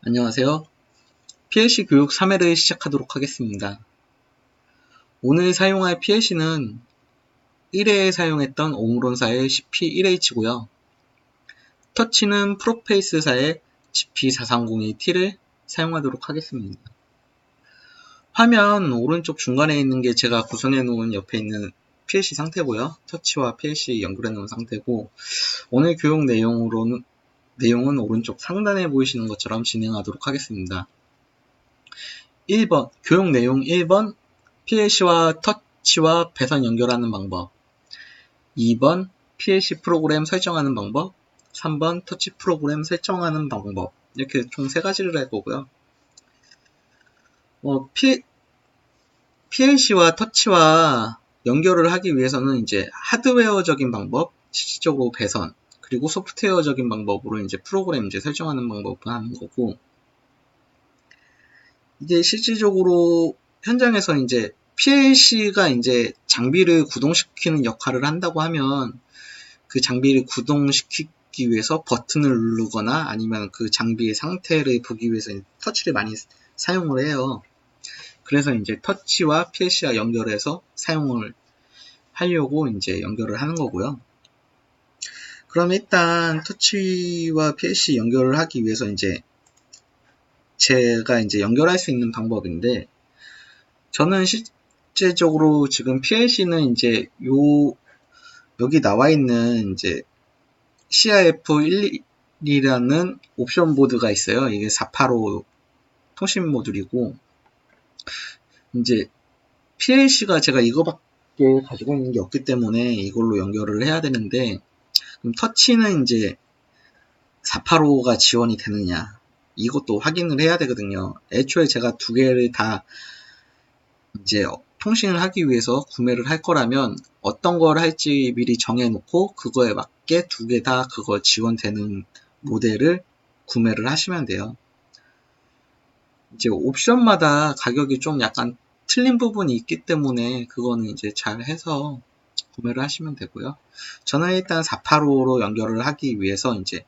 안녕하세요. PLC 교육 3회를 시작하도록 하겠습니다. 오늘 사용할 PLC는 1회에 사용했던 오므론사의 CP1H고요. 터치는 프로페이스사의 GP4302T를 사용하도록 하겠습니다. 화면 오른쪽 중간에 있는 게 제가 구성해 놓은 옆에 있는 PLC 상태고요. 터치와 PLC 연결해 놓은 상태고, 오늘 교육 내용은 오른쪽 상단에 보이시는 것처럼 진행하도록 하겠습니다. 1번, 교육 내용 1번, PLC와 터치와 배선 연결하는 방법. 2번, PLC 프로그램 설정하는 방법. 3번, 터치 프로그램 설정하는 방법. 이렇게 총 3가지를 할 거고요. PLC와 터치와 연결을 하기 위해서는 이제 하드웨어적인 방법, 실질적으로 배선, 그리고 소프트웨어적인 방법으로 이제 프로그램 이제 설정하는 방법을 하는 거고, 이게 실질적으로 현장에서 이제 PLC가 이제 장비를 구동시키는 역할을 한다고 하면 그 장비를 구동시키기 위해서 버튼을 누르거나 아니면 그 장비의 상태를 보기 위해서 터치를 많이 사용을 해요. 그래서 이제 터치와 PLC와 연결해서 사용을 하려고 이제 연결을 하는 거고요. 그럼 일단 터치와 PLC 연결을 하기 위해서 이제 제가 이제 연결할 수 있는 방법인데, 저는 실제적으로 지금 PLC는 이제 여기 나와 있는 이제 CRF11이라는 옵션 보드가 있어요. 이게 485 통신 모듈이고, 이제 PLC가 제가 이거밖에 가지고 있는 게 없기 때문에 이걸로 연결을 해야 되는데, 그럼 터치는 이제 485가 지원이 되느냐, 이것도 확인을 해야 되거든요. 애초에 제가 두 개를 다 이제 통신을 하기 위해서 구매를 할 거라면 어떤 걸 할지 미리 정해놓고 그거에 맞게 두 개 다 그거 지원되는 모델을 구매를 하시면 돼요. 이제 옵션마다 가격이 좀 약간 틀린 부분이 있기 때문에 그거는 이제 잘 해서 구매를 하시면 되고요. 저는 일단 485로 연결을 하기 위해서 이제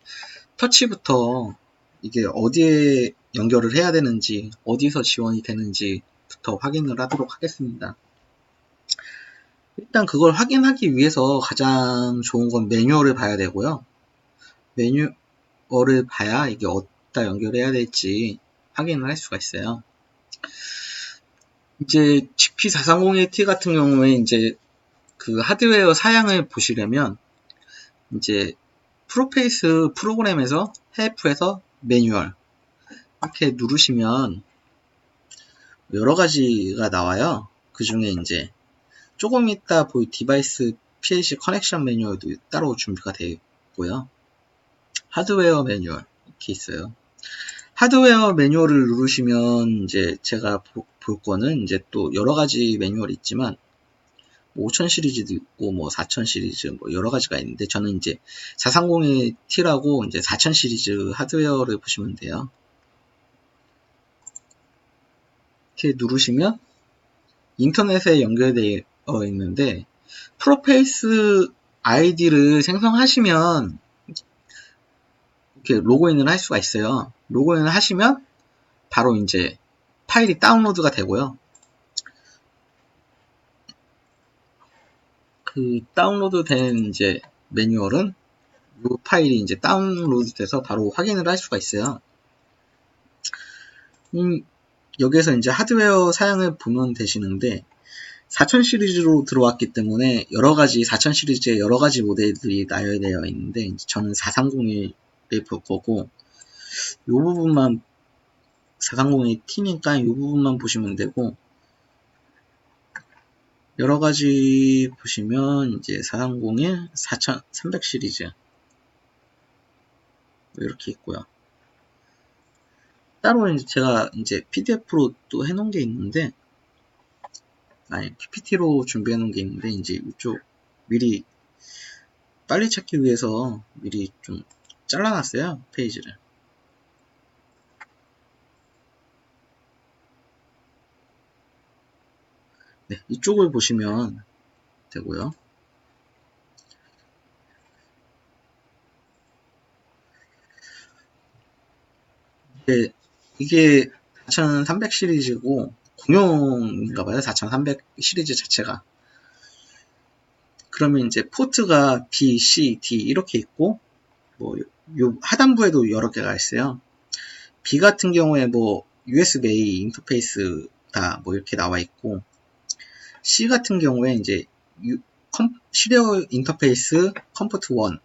터치부터 이게 어디에 연결을 해야 되는지, 어디서 지원이 되는지부터 확인을 하도록 하겠습니다. 일단 그걸 확인하기 위해서 가장 좋은 건 매뉴얼을 봐야 되고요. 매뉴얼을 봐야 이게 어디다 연결해야 될지 확인을 할 수가 있어요. 이제 GP4301T 같은 경우에 이제 그 하드웨어 사양을 보시려면 이제 프로페이스 프로그램에서 헬프에서 매뉴얼 이렇게 누르시면 여러 가지가 나와요. 그 중에 이제 조금 이따 볼 디바이스 PLC 커넥션 매뉴얼도 따로 준비가 되어 있고요. 하드웨어 매뉴얼 이렇게 있어요. 하드웨어 매뉴얼을 누르시면 이제 제가 볼 거는 이제 또 여러 가지 매뉴얼이 있지만 5000 시리즈도 있고 뭐 4000 시리즈 뭐 여러 가지가 있는데, 저는 이제 4301T라고 이제 4000 시리즈 하드웨어를 보시면 돼요. 이렇게 누르시면 인터넷에 연결되어 있는데, 프로페이스 아이디를 생성하시면 이렇게 로그인을 할 수가 있어요. 로그인을 하시면 바로 이제 파일이 다운로드가 되고요. 그 다운로드 된 이제 매뉴얼은 이 파일이 이제 다운로드 돼서 바로 확인을 할 수가 있어요. 여기에서 이제 하드웨어 사양을 보면 되시는데, 4000 시리즈로 들어왔기 때문에 여러 가지 4000 시리즈의 여러 가지 모델들이 나열되어 있는데, 저는 4301을 볼 거고, 이 부분만 4301T니까 이 부분만 보시면 되고, 여러 가지 보시면 이제 4301, 4300 시리즈 이렇게 있고요. 따로 이제 제가 이제 PDF로 또 해놓은 게 있는데, 아니 PPT로 준비해 놓은 게 있는데, 이제 이쪽 미리 빨리 찾기 위해서 미리 좀 잘라놨어요, 페이지를. 네, 이쪽을 보시면 되고요. 이제 이게 4300 시리즈고 공용인가봐요. 4300 시리즈 자체가. 그러면 이제 포트가 B, C, D 이렇게 있고 뭐 요 하단부에도 여러 개가 있어요. B 같은 경우에 뭐 USB-A 인터페이스 다 뭐 이렇게 나와 있고, C 같은 경우에 이제 시리얼 인터페이스 컴포트 1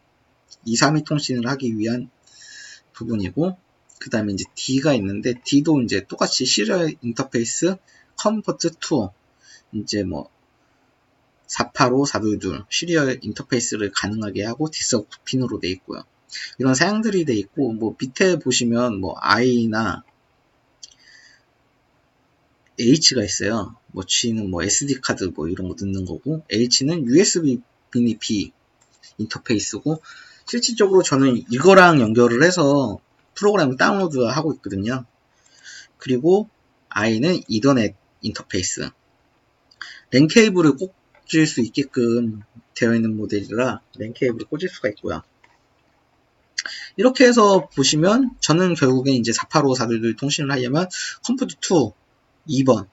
232 통신을 하기 위한 부분이고, 그 다음에 이제 D가 있는데 D도 이제 똑같이 시리얼 인터페이스 컴포트 2 이제 뭐 485, 422 시리얼 인터페이스를 가능하게 하고 디석 핀으로 돼 있고요. 이런 사양들이 돼 있고, 뭐 밑에 보시면 뭐 I나 H가 있어요. 뭐 G는 뭐 SD 카드 뭐 이런 거 넣는 거고, H는 USB 미니 B 인터페이스고, 실질적으로 저는 이거랑 연결을 해서 프로그램을 다운로드 하고 있거든요. 그리고 I는 이더넷 인터페이스. 랜 케이블을 꽂을 수 있게끔 되어 있는 모델이라 랜 케이블을 꽂을 수가 있고요. 이렇게 해서 보시면 저는 결국엔 이제 485, 422 통신을 하려면 컴포트 2 2번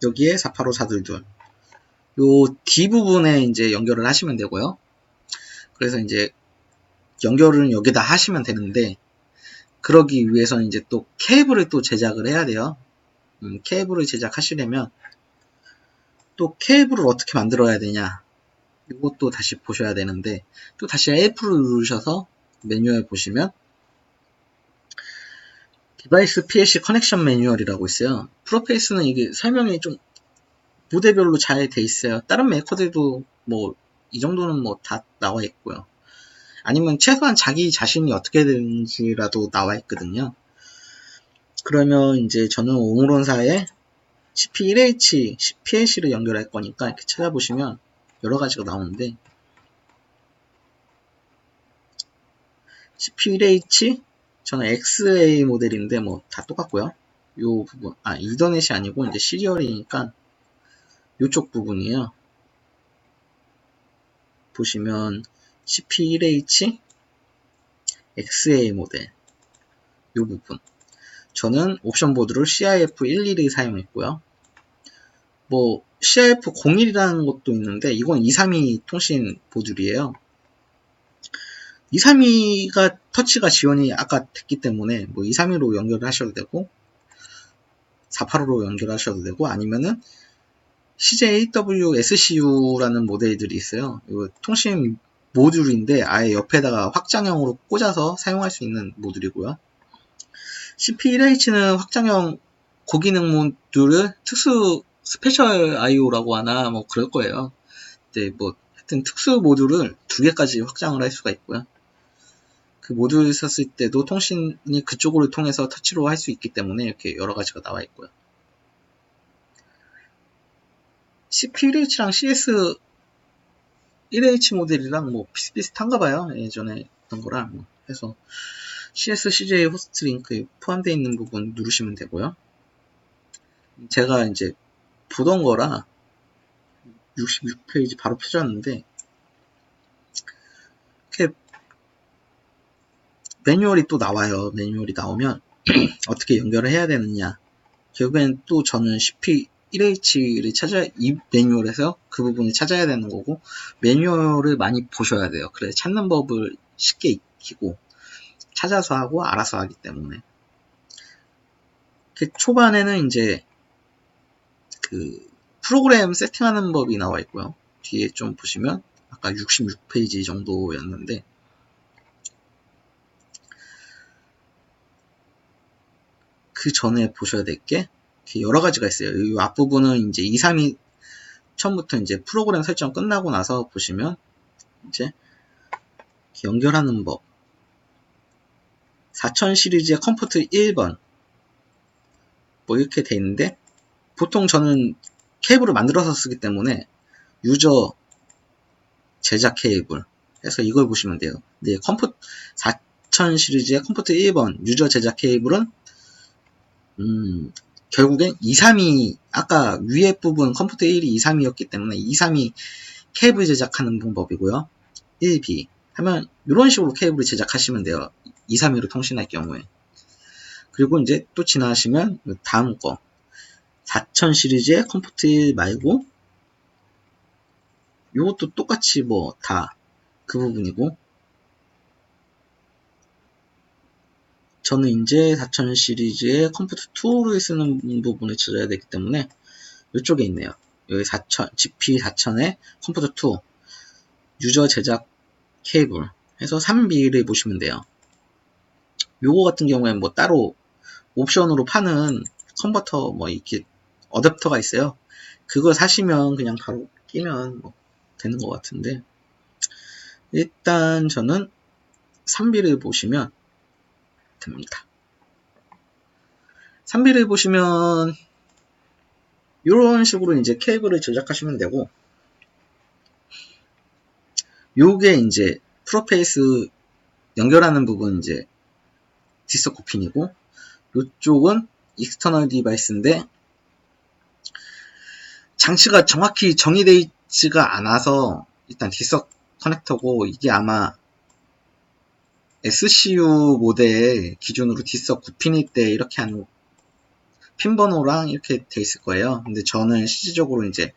여기에 485, 422 요 D 부분에 이제 연결을 하시면 되고요. 그래서 이제 연결은 여기다 하시면 되는데, 그러기 위해서는 이제 또 케이블을 또 제작을 해야 돼요. 케이블을 제작하시려면 또 케이블을 어떻게 만들어야 되냐, 이것도 다시 보셔야 되는데, 또 다시 F를 누르셔서 매뉴얼 보시면 디바이스 PLC 커넥션 매뉴얼이라고 있어요. 프로페이스는 이게 설명이 좀 모델별로 잘 돼 있어요. 다른 메이커들도 뭐 이 정도는 뭐 다 나와 있고요. 아니면 최소한 자기 자신이 어떻게 되는지라도 나와 있거든요. 그러면 이제 저는 오므론사에 CP1H, PLC를 연결할 거니까 이렇게 찾아보시면 여러 가지가 나오는데, CP1H 저는 XA 모델인데 뭐 다 똑같고요. 요 부분, 이더넷이 아니고 이제 시리얼이니까 요쪽 부분이에요. 보시면 CP1H XA 모델 요 부분, 저는 옵션 보드를 CIF11을 사용했고요. 뭐 CIF01이라는 것도 있는데 이건 232 통신 보드이에요. 232가 터치가 지원이 아까 됐기 때문에 뭐 232로 연결을 하셔도 되고 485로 연결하셔도 되고, 아니면은 CJWSCU라는 모델들이 있어요. 이거 통신 모듈인데 아예 옆에다가 확장형으로 꽂아서 사용할 수 있는 모듈이고요. CP1H는 확장형 고기능 모듈을 특수 스페셜 IO라고 하나 뭐 그럴 거예요. 근데 뭐 하여튼 특수 모듈을 2개까지 확장을 할 수가 있고요. 그 모듈 썼을 때도 통신이 그쪽으로 통해서 터치로 할 수 있기 때문에 이렇게 여러 가지가 나와 있고요. CP1H랑 CS1H 모델이랑 뭐 비슷비슷한가 봐요. 예전에 했던 거랑 뭐 해서 CS CJ 호스트 링크에 포함되어 있는 부분 누르시면 되고요. 제가 이제 보던 거라 66페이지 바로 펴졌는데, 이렇게 매뉴얼이 또 나와요. 매뉴얼이 나오면 어떻게 연결을 해야 되느냐, 결국엔 또 저는 CP1H를 이 매뉴얼에서 그 부분을 찾아야 되는 거고, 매뉴얼을 많이 보셔야 돼요. 그래 찾는 법을 쉽게 익히고 찾아서 하고 알아서 하기 때문에. 초반에는 이제 그 프로그램 세팅하는 법이 나와 있고요. 뒤에 좀 보시면 아까 66페이지 정도였는데, 그 전에 보셔야 될 게 여러 가지가 있어요. 이 앞부분은 이제 232 처음부터 이제 프로그램 설정 끝나고 나서 보시면 이제 연결하는 법, 4000 시리즈의 컴포트 1번 뭐 이렇게 돼 있는데, 보통 저는 케이블을 만들어서 쓰기 때문에 유저 제작 케이블 해서 이걸 보시면 돼요. 네, 4000 시리즈의 컴포트 1번 유저 제작 케이블은 결국엔 232, 아까 위에 부분 컴포트 1이 232였기 때문에 232 케이블 제작하는 방법이고요. 1B 하면 이런 식으로 케이블을 제작하시면 돼요. 232로 통신할 경우에. 그리고 이제 또 지나시면 다음 거 4000 시리즈의 컴포트 말고 요것도 똑같이 뭐 다 그 부분이고, 저는 이제 4000 시리즈의 컴포트 2를 쓰는 부분을 찾아야 되기 때문에 이쪽에 있네요. 여기 4000 GP4000의 컴포트 2 유저 제작 케이블 해서 3B를 보시면 돼요. 요거 같은 경우에는 뭐 따로 옵션으로 파는 컨버터 뭐 이렇게 어댑터가 있어요. 그거 사시면 그냥 바로 끼면 뭐 되는 것 같은데, 일단 저는 3B를 보시면 됩니다. 3B를 보시면 이런 식으로 이제 케이블을 제작하시면 되고, 요게 이제 프로페이스 연결하는 부분 이제 디스코 핀이고, 요쪽은 익스터널 디바이스인데 장치가 정확히 정의되어 있지가 않아서 일단 디석 커넥터고, 이게 아마 SCU 모델 기준으로 디석 9핀일 때 이렇게 하는 핀 번호랑 이렇게 돼 있을 거예요. 근데 저는 실질적으로 이제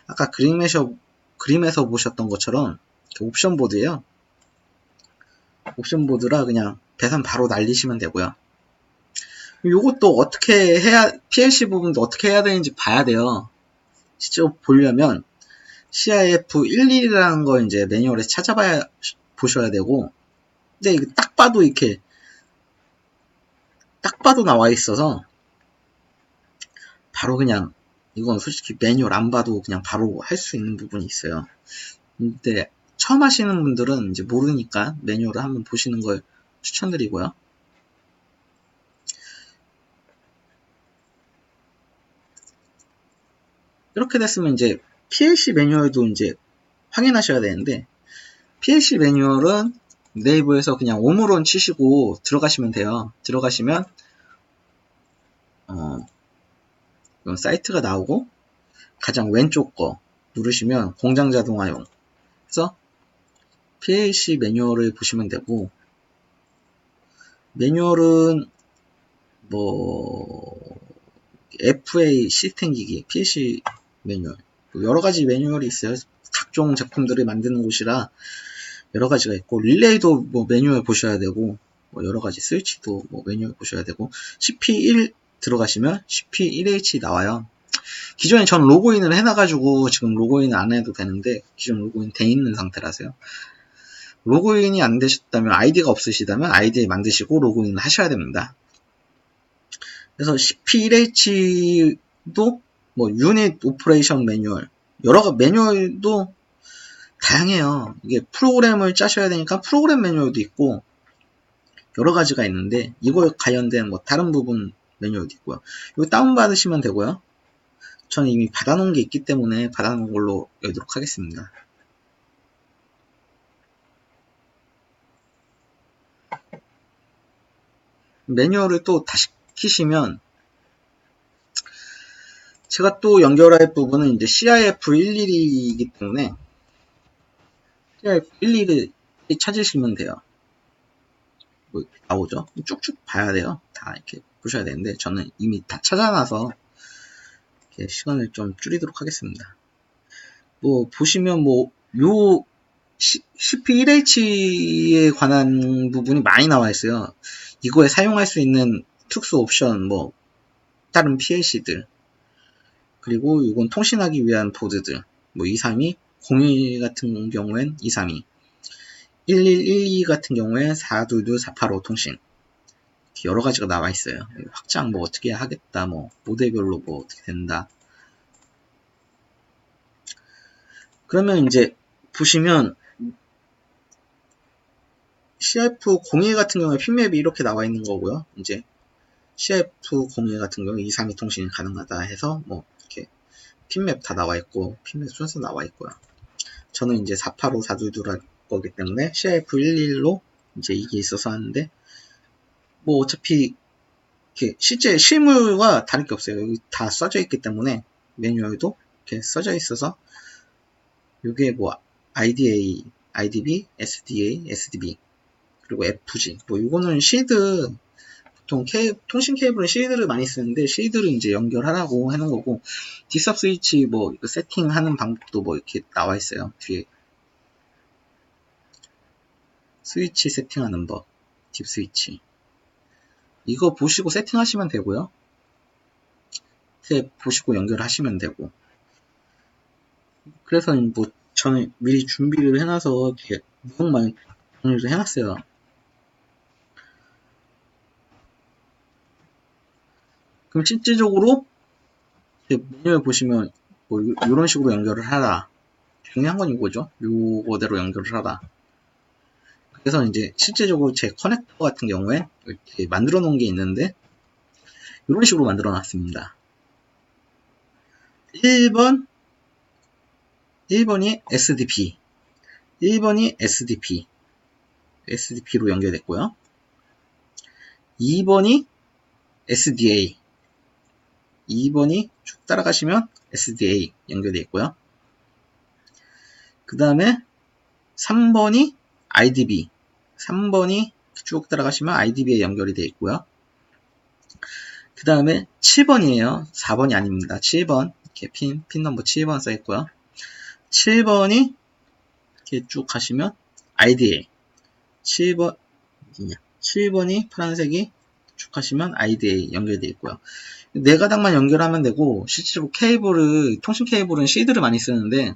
아까 그림에서 보셨던 것처럼 옵션 보드예요. 옵션 보드라 그냥 배선 바로 날리시면 되고요. 요것도 어떻게 해야, PLC 부분도 어떻게 해야 되는지 봐야 돼요. 직접 보려면 CIF11이라는 거 이제 매뉴얼에서 찾아봐야 보셔야 되고, 근데 이거 딱 봐도 이렇게 딱 봐도 나와 있어서 바로 그냥, 이건 솔직히 매뉴얼 안 봐도 그냥 바로 할 수 있는 부분이 있어요. 근데 처음 하시는 분들은 이제 모르니까 매뉴얼을 한번 보시는 걸 추천드리고요. 이렇게 됐으면 이제 PLC 매뉴얼도 이제 확인하셔야 되는데, PLC 매뉴얼은 네이버에서 그냥 오므론 치시고 들어가시면 돼요. 들어가시면 이런 사이트가 나오고, 가장 왼쪽 거 누르시면 공장 자동화용 그래서 PLC 매뉴얼을 보시면 되고, 매뉴얼은 뭐 FA 시스템 기기 PLC 매뉴얼 여러가지 매뉴얼이 있어요. 각종 제품들을 만드는 곳이라 여러가지가 있고, 릴레이도 뭐 매뉴얼 보셔야 되고, 뭐 여러가지 스위치도 뭐 매뉴얼 보셔야 되고, CP1 들어가시면 CP1H 나와요. 기존에 전 로그인을 해놔가지고 지금 로그인 안 해도 되는데, 기존 로그인 돼 있는 상태라서요. 로그인이 안 되셨다면, 아이디가 없으시다면 아이디 만드시고 로그인을 하셔야 됩니다. 그래서 CP1H도 뭐 유닛 오퍼레이션 매뉴얼, 여러 매뉴얼도 다양해요. 이게 프로그램을 짜셔야 되니까 프로그램 매뉴얼도 있고 여러 가지가 있는데, 이거에 관련된 뭐 다른 부분 매뉴얼도 있고요. 이거 다운받으시면 되고요. 저는 이미 받아놓은 게 있기 때문에 받아놓은 걸로 열도록 하겠습니다. 매뉴얼을 또 다시 키시면, 제가 또 연결할 부분은 이제 CIF11이기 때문에 CIF11을 찾으시면 돼요. 뭐 나오죠? 쭉쭉 봐야 돼요. 다 이렇게 보셔야 되는데, 저는 이미 다 찾아놔서 이렇게 시간을 좀 줄이도록 하겠습니다. 뭐 보시면 뭐 요 CP1H에 관한 부분이 많이 나와 있어요. 이거에 사용할 수 있는 특수 옵션, 뭐 다른 PLC들, 그리고 이건 통신하기 위한 보드들, 뭐 232, 01 같은 경우엔 232, 1112 같은 경우엔 422, 485 통신, 여러 가지가 나와 있어요. 확장 뭐 어떻게 하겠다, 뭐 모델별로 뭐 어떻게 된다. 그러면 이제 보시면 CIF01 같은 경우에 핀맵이 이렇게 나와 있는 거고요. 이제 CIF01 같은 경우에 232 통신이 가능하다 해서 뭐 이렇게 핀맵 다 나와 있고, 핀맵 순서 나와 있고요. 저는 이제 485, 422랄 거기 때문에 CIF11로 이제 이게 있어서 하는데, 뭐 어차피 이렇게 실제 실물과 다를 게 없어요. 여기 다 써져 있기 때문에 매뉴얼도 이렇게 써져 있어서, 이게 뭐 IDA, IDB, SDA, SDB, 그리고 FG, 뭐 이거는 실드 보통 통신 케이블은 실드를 많이 쓰는데 실드를 이제 연결하라고 해놓은 거고, 뒷삽 스위치 뭐 세팅하는 방법도 뭐 이렇게 나와 있어요. 뒤에 스위치 세팅하는 법, 딥 스위치. 이거 보시고 세팅하시면 되고요. 이렇게 보시고 연결하시면 되고. 그래서 뭐 저는 미리 준비를 해놔서 이렇게 내용만 정리를 해놨어요. 그럼 실질적으로 메뉴에 보시면 뭐 이런 식으로 연결을 하라. 중요한 건 이거죠. 요거대로 연결을 하라. 그래서 이제 실제적으로 제 커넥터 같은 경우에 이렇게 만들어 놓은 게 있는데 이런 식으로 만들어 놨습니다. 1번이 SDP, 1번이 SDP로 연결됐고요. 2번이 SDA, 2번이 쭉 따라가시면 SDA 연결되어 있고요. 그 다음에 3번이 IDB, 3번이 쭉 따라가시면 IDB에 연결이 되어 있고요. 그 다음에 7번이에요. 4번이 아닙니다. 7번, 이렇게 핀 넘버 7번 써 있고요. 7번이 이렇게 쭉 가시면 IDA, 7번이 파란색이 쭉 가시면 IDA 연결되어 있고요. 네 가닥만 연결하면 되고, 실제로 통신 케이블은 실드를 많이 쓰는데,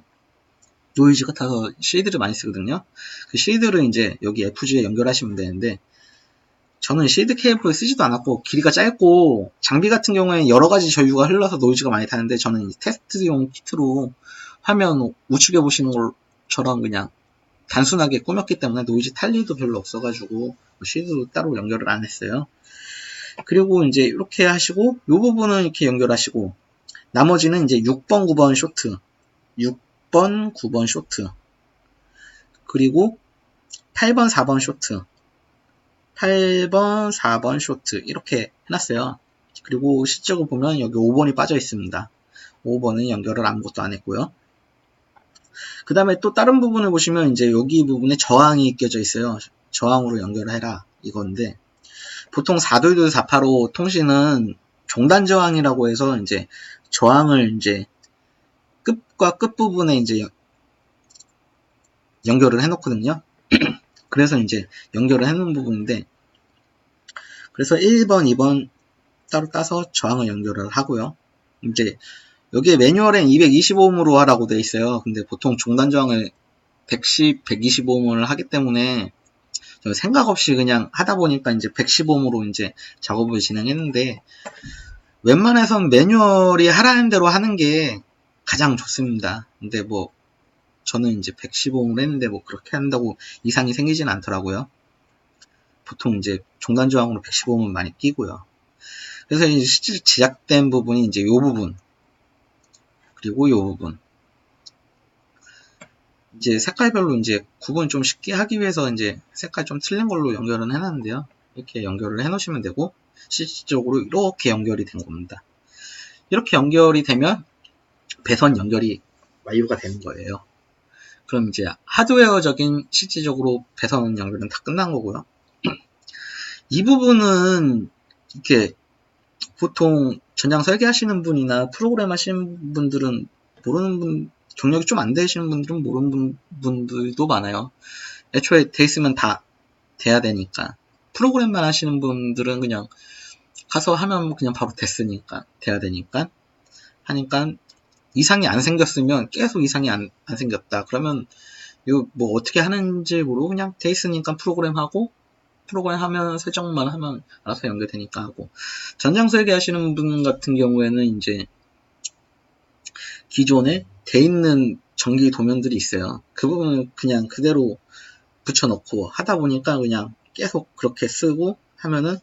노이즈 같아서 실드를 많이 쓰거든요. 그 실드를 이제 여기 FG에 연결하시면 되는데, 저는 실드 케이블을 쓰지도 않았고, 길이가 짧고, 장비 같은 경우에 여러 가지 전류가 흘러서 노이즈가 많이 타는데, 저는 테스트용 키트로 화면 우측에 보시는 것처럼 그냥 단순하게 꾸몄기 때문에 노이즈 탈 일도 별로 없어가지고, 실드로 따로 연결을 안 했어요. 그리고 이제 이렇게 하시고, 이 부분은 이렇게 연결하시고, 나머지는 이제 6번, 9번 쇼트, 6번, 9번 쇼트, 그리고 8번, 4번 쇼트, 8번, 4번 쇼트, 이렇게 해놨어요. 그리고 실적으로 보면 여기 5번이 빠져 있습니다. 5번은 연결을 아무것도 안 했고요. 그 다음에 또 다른 부분을 보시면 이제 여기 부분에 저항이 껴져 있어요. 저항으로 연결을 해라, 이건데, 보통 422, 485 통신은 종단 저항이라고 해서 이제 저항을 이제 끝과 끝 부분에 이제 연결을 해놓거든요. 그래서 이제 연결을 해놓은 부분인데, 그래서 1번, 2번 따로 따서 저항을 연결을 하고요. 이제 여기에 매뉴얼엔 225ohm으로 하라고 되어 있어요. 근데 보통 종단 저항을 110, 125ohm을 하기 때문에 생각 없이 그냥 하다 보니까 이제 115ohm으로 이제 작업을 진행했는데, 웬만해선 매뉴얼이 하라는 대로 하는 게 가장 좋습니다. 근데 뭐 저는 이제 115ohm을 했는데 뭐 그렇게 한다고 이상이 생기진 않더라고요. 보통 이제 종단 저항으로 115ohm을 많이 끼고요. 그래서 이제 실제 제작된 부분이 이제 요 부분, 그리고 요 부분. 이제 색깔별로 이제 구분 좀 쉽게 하기 위해서 이제 색깔 좀 틀린 걸로 연결은 해놨는데요. 이렇게 연결을 해 놓으시면 되고, 실질적으로 이렇게 연결이 된 겁니다. 이렇게 연결이 되면 배선 연결이 완료가 되는 거예요. 그럼 이제 하드웨어적인 실질적으로 배선 연결은 다 끝난 거고요. 이 부분은 이렇게 보통 전장 설계하시는 분이나 프로그램 하시는 분들은 경력이 좀 안 되시는 분들은 모르는 분들도 많아요. 애초에 돼 있으면 다 돼야 되니까. 프로그램만 하시는 분들은 그냥 가서 하면 그냥 바로 됐으니까, 돼야 되니까. 하니까 이상이 안 생겼으면 계속 이상이 안 생겼다. 그러면 이거 뭐 어떻게 하는지 모르고 그냥 돼 있으니까 프로그램 하면 설정만 하면 알아서 연결되니까 하고. 전장 설계하시는 분 같은 경우에는 이제 기존에 돼 있는 전기 도면들이 있어요. 그 부분은 그냥 그대로 붙여놓고 하다 보니까 그냥 계속 그렇게 쓰고 하면은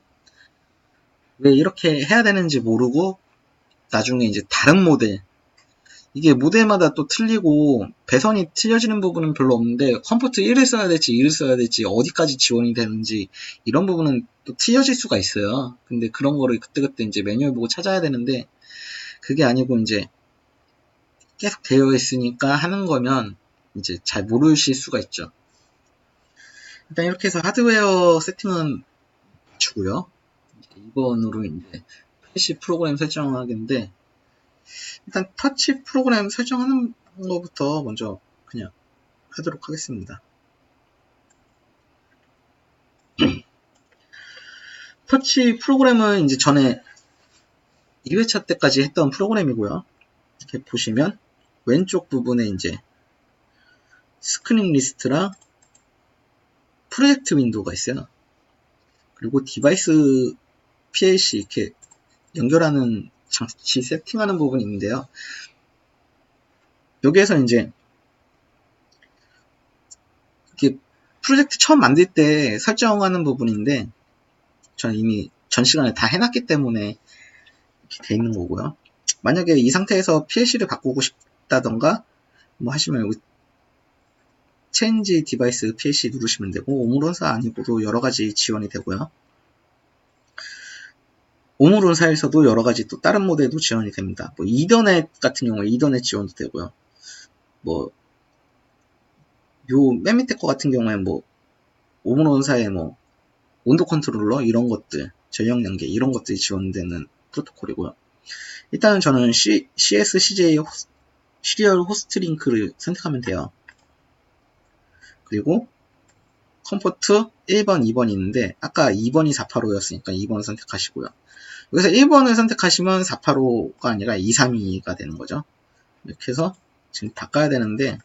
왜 이렇게 해야 되는지 모르고 나중에 이제 다른 모델, 이게 모델마다 또 틀리고 배선이 틀려지는 부분은 별로 없는데 컴포트 1을 써야 될지 2를 써야 될지 어디까지 지원이 되는지 이런 부분은 또 틀려질 수가 있어요. 근데 그런 거를 그때그때 이제 매뉴얼 보고 찾아야 되는데, 그게 아니고 이제 계속 되어 있으니까 하는 거면 이제 잘 모르실 수가 있죠. 일단 이렇게 해서 하드웨어 세팅은 주고요. 2번으로 이제 PC 프로그램 설정하기인데, 일단 터치 프로그램 설정하는 것부터 먼저 그냥 하도록 하겠습니다. 터치 프로그램은 이제 전에 2회차 때까지 했던 프로그램이고요. 이렇게 보시면 왼쪽 부분에 이제 스크린 리스트랑 프로젝트 윈도우가 있어요. 그리고 디바이스 PLC 이렇게 연결하는 장치 세팅하는 부분이 있는데요. 여기에서 이제 이렇게 프로젝트 처음 만들 때 설정하는 부분인데, 저는 이미 전 시간에 다 해놨기 때문에 이렇게 돼 있는 거고요. 만약에 이 상태에서 PLC를 바꾸고 싶다던가 뭐 하시면 여기 체인지 디바이스 PLC 누르시면 되고, 오므론사 아니고도 여러 가지 지원이 되고요. 오므론사에서도 여러 가지 또 다른 모델도 지원이 됩니다. 뭐 이더넷 같은 경우에 이더넷 지원도 되고요. 뭐 요 맨 밑에 거 같은 경우에 뭐 오므론사의 뭐 온도 컨트롤러 이런 것들, 전력 연계 이런 것들이 지원되는 프로토콜이고요. 일단은 저는 CS, CJ 시리얼 호스트 링크를 선택하면 돼요. 그리고 컴포트 1번, 2번이 있는데 아까 2번이 485였으니까 2번 선택하시고요. 여기서 1번을 선택하시면 485가 아니라 232가 되는 거죠. 이렇게 해서 지금 바꿔야 되는데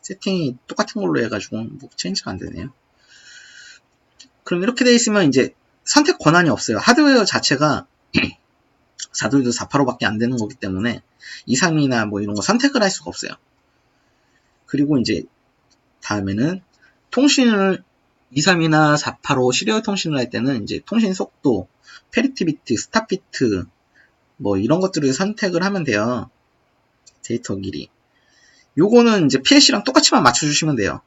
세팅이 똑같은 걸로 해가지고 뭐 체인지가 안 되네요. 그럼 이렇게 돼 있으면 이제 선택 권한이 없어요. 하드웨어 자체가 422, 485밖에 안 되는 거기 때문에 232나 뭐 이런 거 선택을 할 수가 없어요. 그리고 이제 다음에는 통신을 232나 485 시리얼 통신을 할 때는 이제 통신 속도, 페리티 비트, 스탑 비트 뭐 이런 것들을 선택을 하면 돼요. 데이터 길이. 요거는 이제 PLC랑 똑같이만 맞춰주시면 돼요.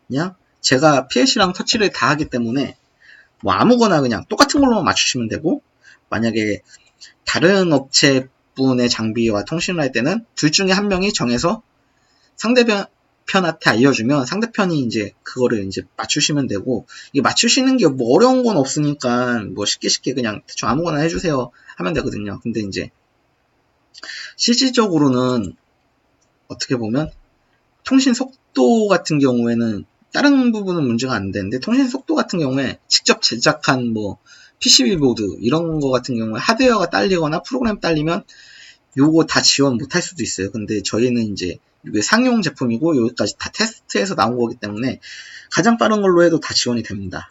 그냥 제가 PLC랑 터치를 다 하기 때문에 뭐 아무거나 그냥 똑같은 걸로만 맞추시면 되고, 만약에 다른 업체분의 장비와 통신을 할 때는 둘 중에 한 명이 정해서 상대편한테 알려주면 상대편이 이제 그거를 이제 맞추시면 되고, 이게 맞추시는 게 뭐 어려운 건 없으니까 뭐 쉽게 그냥 대충 아무거나 해주세요 하면 되거든요. 근데 이제 실질적으로는 어떻게 보면 통신 속도 같은 경우에는 다른 부분은 문제가 안 되는데, 통신 속도 같은 경우에 직접 제작한 뭐 PCB 보드 이런 거 같은 경우에 하드웨어가 딸리거나 프로그램 딸리면 요거 다 지원 못할 수도 있어요. 근데 저희는 이제 이게 상용 제품이고 여기까지 다 테스트해서 나온 거기 때문에 가장 빠른 걸로 해도 다 지원이 됩니다.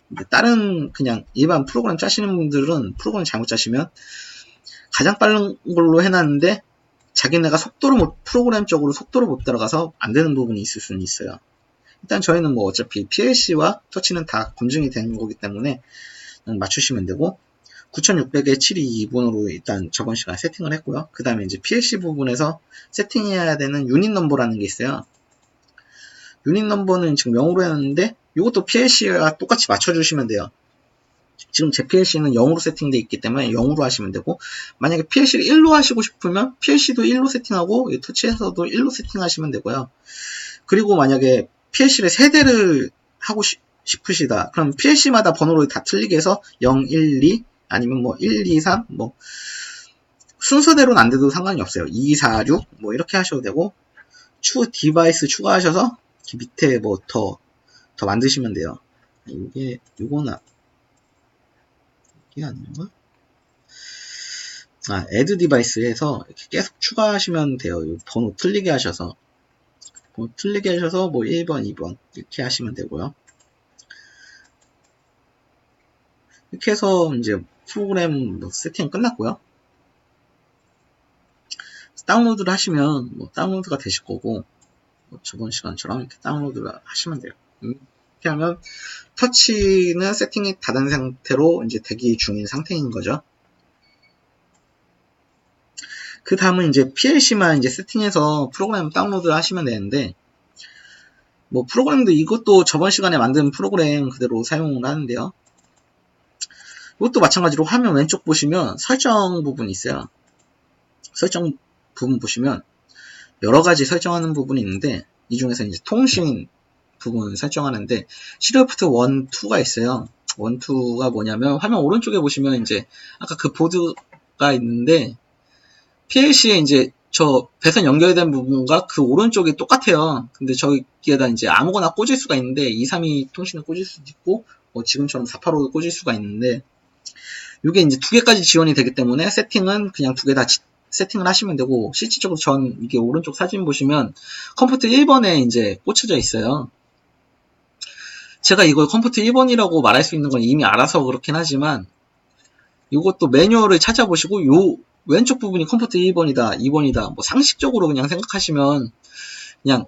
근데 다른 그냥 일반 프로그램 짜시는 분들은 프로그램 잘못 짜시면 가장 빠른 걸로 해놨는데 자기네가 프로그램적으로 속도를 못 따라가서 안 되는 부분이 있을 수는 있어요. 일단 저희는 뭐 어차피 PLC와 터치는 다 검증이 되는 거기 때문에 맞추시면 되고, 9600에 722번으로 일단 저번 시간에 세팅을 했고요. 그 다음에 이제 PLC 부분에서 세팅해야 되는 유닛 넘버라는 게 있어요. 유닛 넘버는 지금 0으로 해놨는데 이것도 PLC와 똑같이 맞춰주시면 돼요. 지금 제 PLC는 0으로 세팅되어 있기 때문에 0으로 하시면 되고, 만약에 PLC를 1로 하시고 싶으면 PLC도 1로 세팅하고 터치에서도 1로 세팅하시면 되고요. 그리고 만약에 PLC를 3대를 하고 싶으시다. 그럼 PLC마다 번호를 다 틀리게 해서 0, 1, 2 아니면 뭐 1, 2, 3 뭐 순서대로는 안 돼도 상관이 없어요. 2, 4, 6 뭐 이렇게 하셔도 되고, 디바이스 추가하셔서 밑에 뭐 더 만드시면 돼요. 요거는 이게 아닌가? add 디바이스에서 이렇게 계속 추가하시면 돼요. 번호 틀리게 하셔서 뭐 1번, 2번 이렇게 하시면 되고요. 이렇게 해서 이제 프로그램 세팅 끝났고요. 다운로드를 하시면 뭐 다운로드가 되실 거고, 뭐 저번 시간처럼 이렇게 다운로드를 하시면 돼요. 이렇게 하면 터치는 세팅이 다 된 상태로 이제 대기 중인 상태인 거죠. 그 다음은 이제 PLC만 이제 세팅해서 프로그램 다운로드를 하시면 되는데, 뭐 프로그램도 이것도 저번 시간에 만든 프로그램 그대로 사용을 하는데요. 이것도 마찬가지로 화면 왼쪽 보시면 설정 부분이 있어요. 설정 부분 보시면 여러 가지 설정하는 부분이 있는데, 이 중에서 이제 통신 부분 설정하는데 시리얼 포트 1, 2가 있어요. 원투가 뭐냐면 화면 오른쪽에 보시면 이제 아까 그 보드가 있는데 PLC에 이제 저 배선 연결된 부분과 그 오른쪽이 똑같아요. 근데 저기에다 이제 아무거나 꽂을 수가 있는데 232 통신을 꽂을 수도 있고 뭐 지금처럼 485를 꽂을 수가 있는데 이게 이제 두 개까지 지원이 되기 때문에 세팅은 그냥 두 개 다 세팅을 하시면 되고 실질적으로 전 이게 오른쪽 사진 보시면 컴포트 1번에 이제 꽂혀져 있어요. 제가 이걸 컴포트 1번이라고 말할 수 있는 건 이미 알아서 그렇긴 하지만 이것도 매뉴얼을 찾아보시고 요 왼쪽 부분이 컴포트 1번이다, 2번이다 뭐 상식적으로 그냥 생각하시면 그냥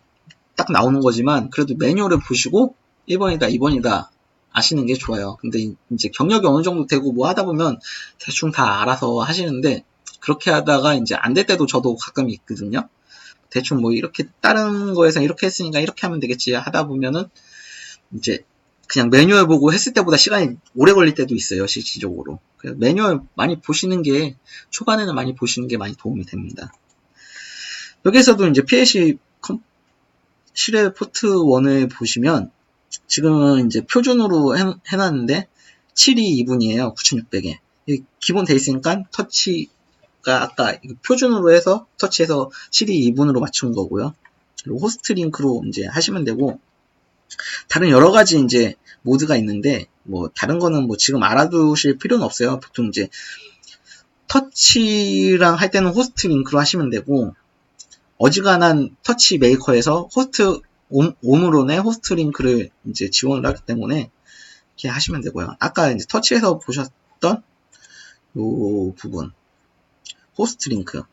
딱 나오는 거지만 그래도 매뉴얼을 보시고 1번이다, 2번이다 아시는 게 좋아요. 근데 이제 경력이 어느 정도 되고 뭐 하다 보면 대충 다 알아서 하시는데 그렇게 하다가 이제 안 될 때도 저도 가끔 있거든요. 대충 뭐 이렇게 다른 거에서 이렇게 했으니까 이렇게 하면 되겠지 하다 보면은 이제 그냥 매뉴얼 보고 했을 때보다 시간이 오래 걸릴 때도 있어요, 실질적으로. 매뉴얼 많이 보시는 게, 초반에는 많이 보시는 게 많이 도움이 됩니다. 여기서도 이제 PLC 실외 포트 1을 보시면, 지금은 이제 표준으로 해놨는데, 722분이에요, 9600에. 기본 돼 있으니까, 터치가 아까 표준으로 해서, 터치해서 722분으로 맞춘 거고요. 그리고 호스트 링크로 이제 하시면 되고, 다른 여러 가지 이제 모드가 있는데 뭐 다른 거는 뭐 지금 알아두실 필요는 없어요. 보통 이제 터치랑 할 때는 호스트 링크로 하시면 되고 어지간한 터치 메이커에서 호스트 오므론의 호스트 링크를 이제 지원을 하기 때문에 이렇게 하시면 되고요. 아까 이제 터치에서 보셨던 요 부분 호스트 링크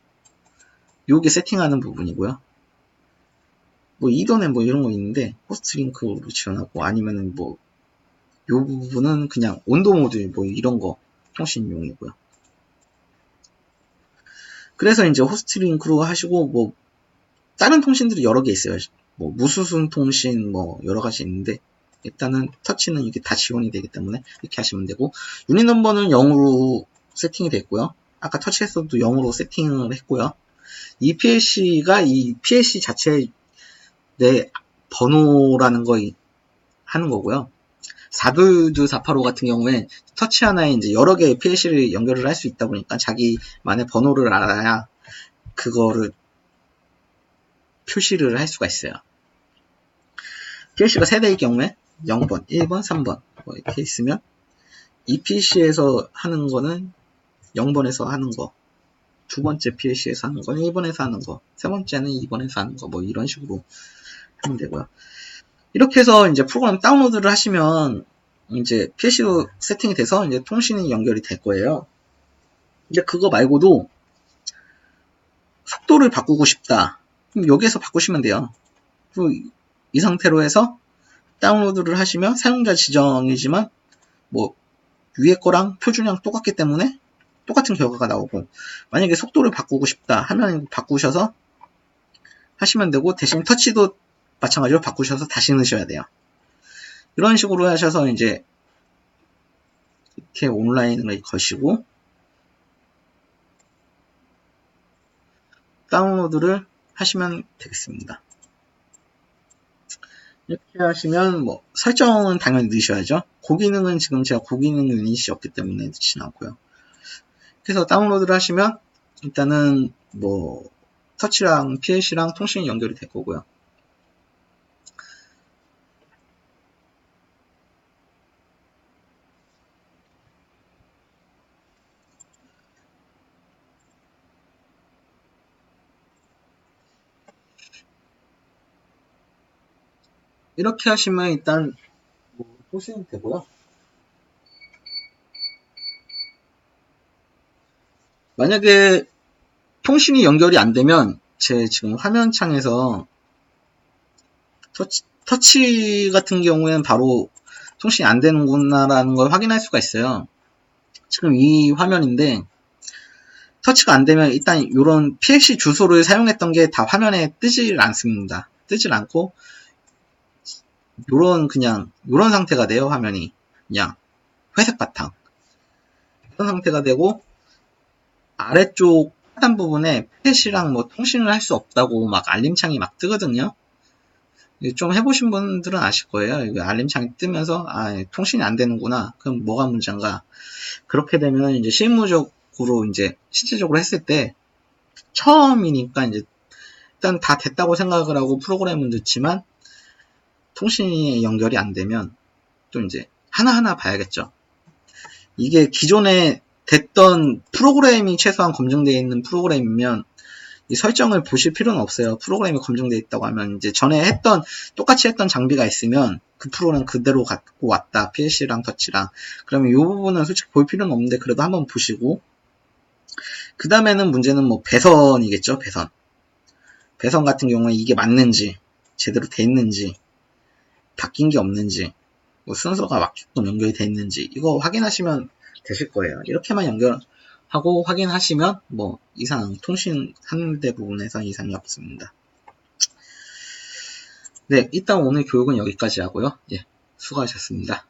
요게 세팅하는 부분이고요. 뭐 이전에 뭐 이런 거 있는데 호스트 링크로 지원하고 아니면은 뭐 요 부분은 그냥 온도 모드 뭐 이런 거 통신용이고요. 그래서 이제 호스트 링크로 하시고 뭐 다른 통신들이 여러 개 있어요. 뭐 무수순 통신 뭐 여러 가지 있는데 일단은 터치는 이게 다 지원이 되기 때문에 이렇게 하시면 되고 유닛 넘버는 0으로 세팅이 됐고요. 아까 터치에서도 0으로 세팅을 했고요. 이 PLC가 이 PLC 자체의 내 번호라는 거 하는 거고요. 422 485 같은 경우에 터치 하나에 이제 여러 개의 PLC를 연결을 할 수 있다 보니까 자기만의 번호를 알아야 그거를 표시를 할 수가 있어요. PLC가 세대일 경우에 0번, 1번, 3번 뭐 이렇게 있으면 이 PLC에서 하는 거는 0번에서 하는 거, 두 번째 PLC에서 하는 건 1번에서 하는 거, 세 번째는 2번에서 하는 거 뭐 이런 식으로 하면 되고요. 이렇게 해서 이제 프로그램 다운로드를 하시면 이제 PLC로 세팅이 돼서 이제 통신이 연결이 될 거예요. 근데 그거 말고도 속도를 바꾸고 싶다. 그럼 여기에서 바꾸시면 돼요. 그리고 이 상태로 해서 다운로드를 하시면 사용자 지정이지만 뭐 위에 거랑 표준형 똑같기 때문에 똑같은 결과가 나오고 만약에 속도를 바꾸고 싶다 하면 바꾸셔서 하시면 되고 대신 터치도 마찬가지로 바꾸셔서 다시 넣으셔야 돼요. 이런 식으로 하셔서 이제 이렇게 온라인을 거시고 다운로드를 하시면 되겠습니다. 이렇게 하시면 뭐 설정은 당연히 넣으셔야죠. 고기능은 지금 제가 고기능 유닛이 없기 때문에 넣진 않고요. 그래서 다운로드를 하시면 일단은 뭐 터치랑 PLC랑 통신이 연결이 될 거고요. 이렇게 하시면 일단 뭐 통신이 되고요. 만약에 통신이 연결이 안 되면 제 지금 화면창에서 터치 같은 경우에는 바로 통신이 안 되는구나라는 걸 확인할 수가 있어요. 지금 이 화면인데 터치가 안 되면 일단 이런 PLC 주소를 사용했던 게 다 화면에 뜨질 않습니다. 뜨질 않고 요런 상태가 돼요. 화면이 그냥 회색 바탕 이런 상태가 되고 아래쪽 하단 부분에 PLC랑 뭐 통신을 할 수 없다고 막 알림창이 막 뜨거든요. 좀 해보신 분들은 아실 거예요. 이거 알림창이 뜨면서 통신이 안 되는구나. 그럼 뭐가 문제인가? 그렇게 되면 이제 실무적으로 이제 실질적으로 했을 때 처음이니까 이제 일단 다 됐다고 생각을 하고 프로그램은 넣지만 통신이 연결이 안 되면 또 이제 하나하나 봐야겠죠. 이게 기존에 됐던 프로그램이 최소한 검증되어 있는 프로그램이면 이 설정을 보실 필요는 없어요. 프로그램이 검증되어 있다고 하면 이제 전에 똑같이 했던 장비가 있으면 그 프로그램 그대로 갖고 왔다. PLC랑 터치랑. 그러면 이 부분은 솔직히 볼 필요는 없는데 그래도 한번 보시고 그 다음에는 문제는 뭐 배선이겠죠. 배선 같은 경우에 이게 맞는지 제대로 돼 있는지 바뀐 게 없는지 뭐 순서가 맞게끔 연결이 돼 있는지 이거 확인하시면 되실 거예요. 이렇게만 연결하고 확인하시면 뭐 통신하는 데 부분에서 이상이 없습니다. 네, 일단 오늘 교육은 여기까지 하고요. 예, 수고하셨습니다.